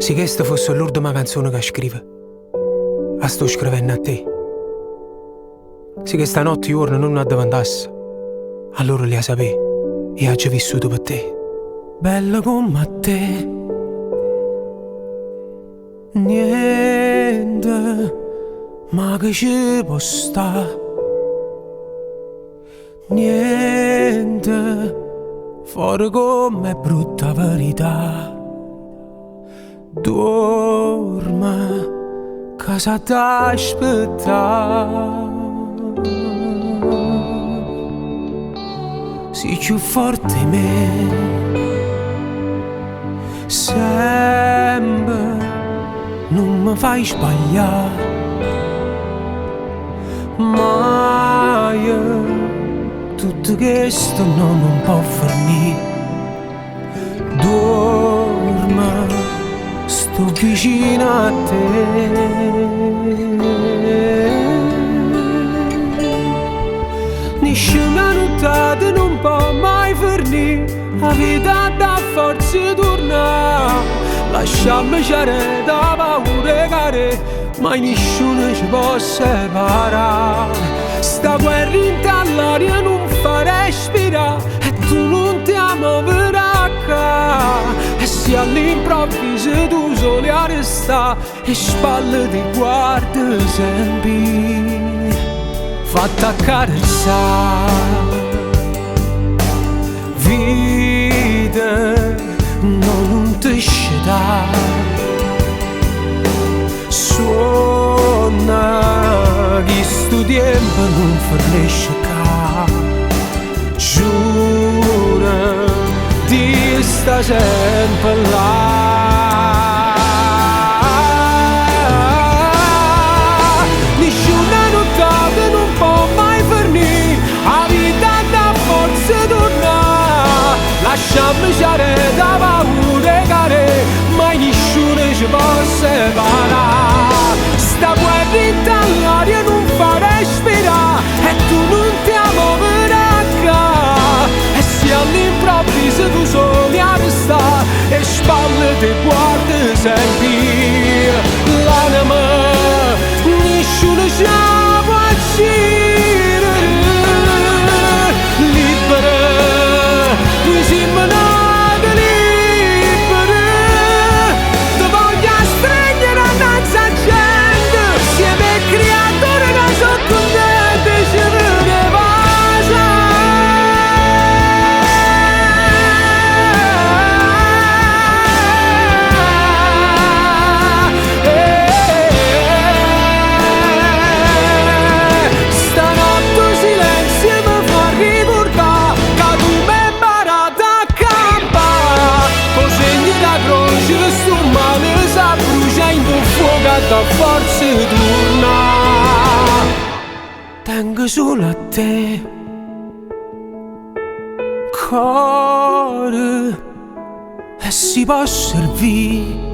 Se questa fosse l'ultima canzone che scrive, la sto scrivendo a te. Se questa notte giorno non addavantasse, allora li a sapere e ha già vissuto per te. Bella come te, niente ma che ci può sta, niente fuori come brutta verità. Dorma, casa t'aspetta. Sei più forte di me, sempre non mi fai sbagliare. Mai tutto questo non può finire. Dorma, sto vicino a te. Nessuna nottata non può mai finire. La vita dà forza torna. Lasciami c'era da paura care, mai nessuno ci può separare. Sta guerra in all'aria non fa respirare, e tu non ti ami verrà. E se all'improvviso tu soli a restare, e spalle ti guarda sempre, fatta accarezzare. Vita non ti sceda, suona che sto tempo non finisce qua. Giura di sta sempre là. Nessuna nottata non può mai finire, la vita dà forza torna. Lasciami stare da paura care, mai nessuno ci può separare. Sta guerra in all'aria non fa respirare, e tu non ti amo verrà. E se all'improvviso tu soli a restare, e spalle ti guarda sempre. L'anima nessuno ci può uccidere. Libera, noi siamo nati liberi. Ti voglio stringere a danza gente, siamo creatori che sono contenti ci vede pace. Stanotte silenzio mi fa ricordare che tu mi hai imparato a campare. Con segni da croce che sto male si brucia in tuo fuoco e da forza torna. Tengo solo a te, cuore, e si può servire.